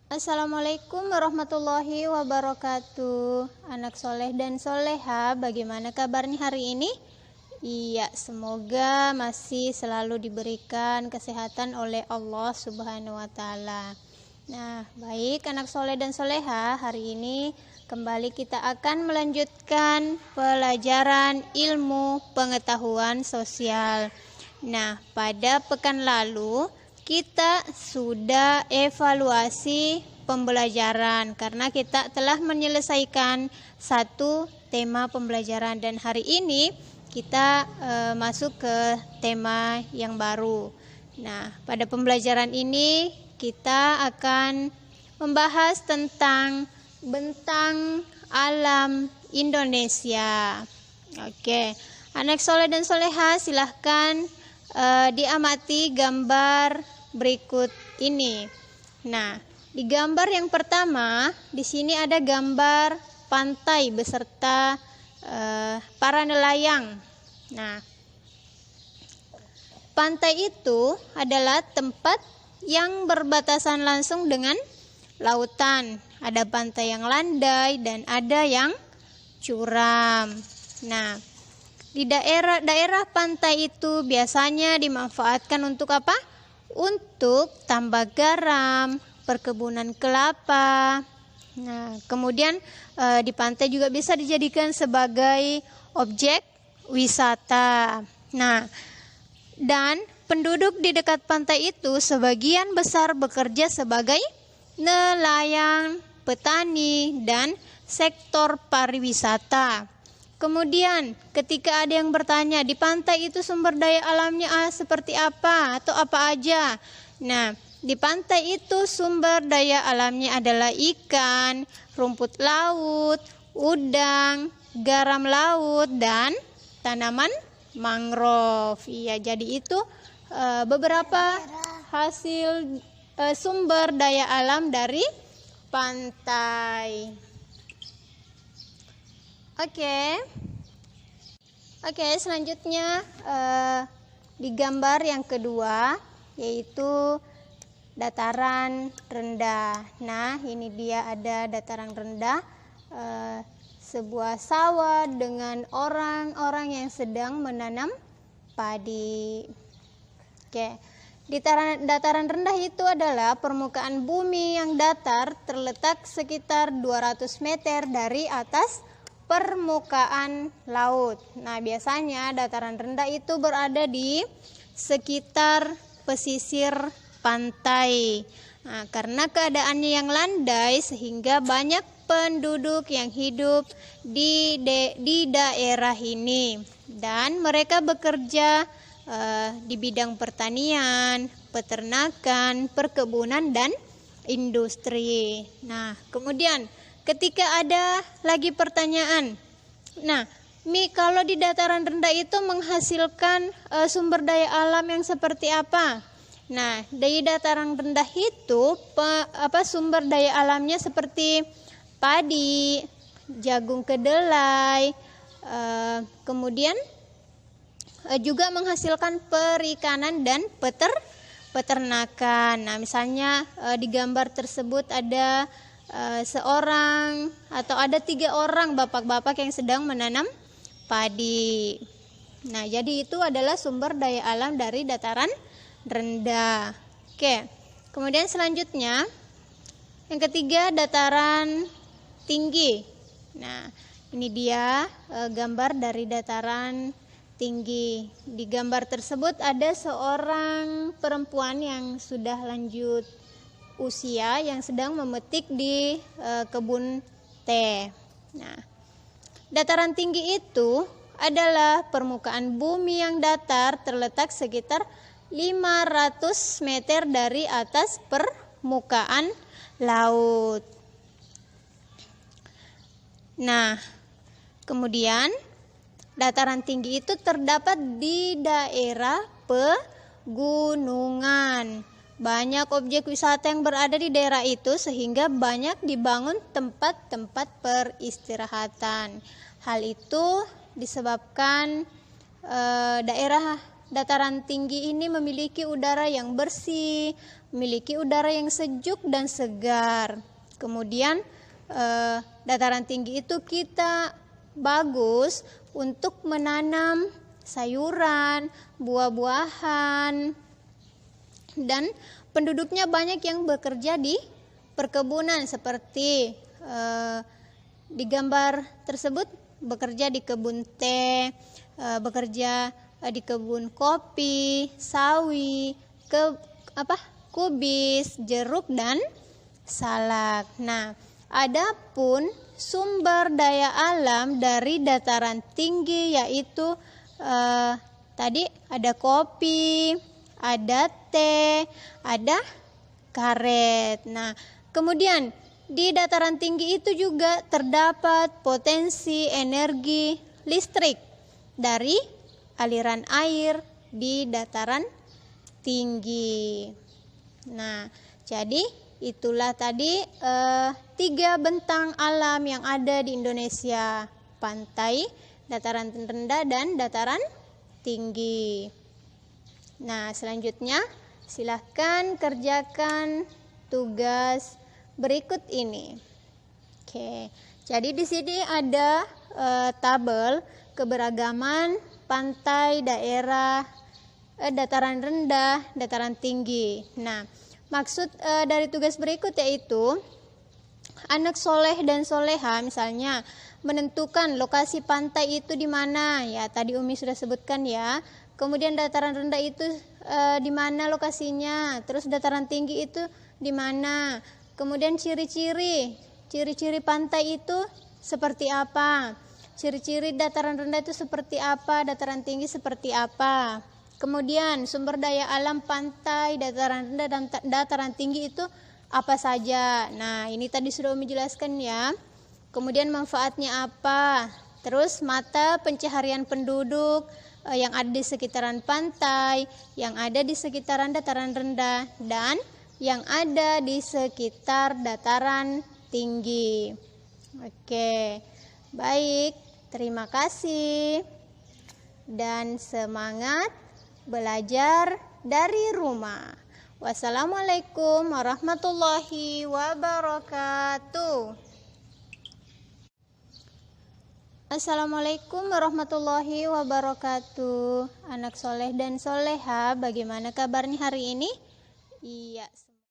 Assalamualaikum warahmatullahi wabarakatuh. Anak soleh dan soleha, bagaimana kabarnya hari ini? Iya, semoga masih selalu diberikan kesehatan oleh Allah Subhanahu wa Ta'ala. Nah, baik anak soleh dan soleha, hari ini kembali kita akan melanjutkan pelajaran ilmu pengetahuan sosial. Nah, pada pekan lalu kita sudah evaluasi pembelajaran karena kita telah menyelesaikan satu tema pembelajaran, dan hari ini kita masuk ke tema yang baru. Nah, pada pembelajaran ini kita akan membahas tentang bentang alam Indonesia. Oke, anak soleh dan soleha, silahkan diamati gambar berikut ini. Nah, di gambar yang pertama, di sini ada gambar pantai beserta para nelayan. Nah, pantai itu adalah tempat yang berbatasan langsung dengan lautan. Ada pantai yang landai dan ada yang curam. Nah, di daerah pantai itu biasanya dimanfaatkan untuk apa? Untuk tambak garam, perkebunan kelapa. Nah, kemudian di pantai juga bisa dijadikan sebagai objek wisata. Nah, dan penduduk di dekat pantai itu sebagian besar bekerja sebagai nelayan, petani, dan sektor pariwisata. Kemudian ketika ada yang bertanya, di pantai itu sumber daya alamnya seperti apa atau apa aja? Nah, di pantai itu sumber daya alamnya adalah ikan, rumput laut, udang, garam laut, dan tanaman mangrove. Iya, jadi itu beberapa hasil sumber daya alam dari pantai. Oke, selanjutnya di gambar yang kedua, yaitu dataran rendah. Nah, ini dia ada dataran rendah, sebuah sawah dengan orang-orang yang sedang menanam padi. Oke, di dataran rendah itu adalah permukaan bumi yang datar, terletak sekitar 200 meter dari atas permukaan laut. Nah, biasanya dataran rendah itu berada di sekitar pesisir pantai. Nah, karena keadaannya yang landai sehingga banyak penduduk yang hidup di daerah ini, dan mereka bekerja di bidang pertanian, peternakan, perkebunan, dan industri. Nah, kemudian ketika ada lagi pertanyaan, nah, kalau di dataran rendah itu menghasilkan sumber daya alam yang seperti apa? Nah, di dataran rendah itu sumber daya alamnya seperti padi, jagung kedelai, kemudian juga menghasilkan perikanan dan peternakan. Nah, misalnya di gambar tersebut ada seorang atau ada 3 orang bapak-bapak yang sedang menanam padi. Nah, jadi itu adalah sumber daya alam dari dataran rendah. Oke, kemudian selanjutnya yang ketiga, dataran tinggi. Nah, ini dia gambar dari dataran tinggi. Di gambar tersebut ada seorang perempuan yang sudah lanjut usia yang sedang memetik di kebun teh. Nah, dataran tinggi itu adalah permukaan bumi yang datar, terletak sekitar 500 meter dari atas permukaan laut. Nah, kemudian dataran tinggi itu terdapat di daerah pegunungan. Banyak objek wisata yang berada di daerah itu sehingga banyak dibangun tempat-tempat peristirahatan. Hal itu disebabkan dataran tinggi ini memiliki udara yang bersih, memiliki udara yang sejuk dan segar. Kemudian dataran tinggi itu kita bagus untuk menanam sayuran, buah-buahan, dan penduduknya banyak yang bekerja di perkebunan seperti di gambar tersebut, bekerja di kebun teh, bekerja di kebun kopi, sawi, kubis, jeruk dan salak. Nah, adapun sumber daya alam dari dataran tinggi yaitu tadi ada kopi, ada teh, ada karet. Nah, kemudian di dataran tinggi itu juga terdapat potensi energi listrik dari aliran air di dataran tinggi. Nah, jadi itulah tadi 3 bentang alam yang ada di Indonesia: pantai, dataran rendah, dan dataran tinggi. Nah, selanjutnya silahkan kerjakan tugas berikut ini. Oke, jadi di sini ada tabel keberagaman pantai, daerah, dataran rendah, dataran tinggi. Nah, maksud dari tugas berikut yaitu anak soleh dan soleha misalnya menentukan lokasi pantai itu di mana. Ya, tadi Umi sudah sebutkan ya. Kemudian dataran rendah itu di mana lokasinya, terus dataran tinggi itu di mana. Kemudian ciri-ciri pantai itu seperti apa, ciri-ciri dataran rendah itu seperti apa, dataran tinggi seperti apa. Kemudian sumber daya alam pantai, dataran rendah, dan dataran tinggi itu apa saja. Nah, ini tadi sudah Umi jelaskan ya. Kemudian manfaatnya apa, terus mata pencaharian penduduk yang ada di sekitaran pantai, yang ada di sekitaran dataran rendah, dan yang ada di sekitar dataran tinggi. Oke, baik, terima kasih dan semangat belajar dari rumah. Wassalamualaikum warahmatullahi wabarakatuh. Assalamualaikum warahmatullahi wabarakatuh. Anak soleh dan soleha, bagaimana kabarnya hari ini? Iya.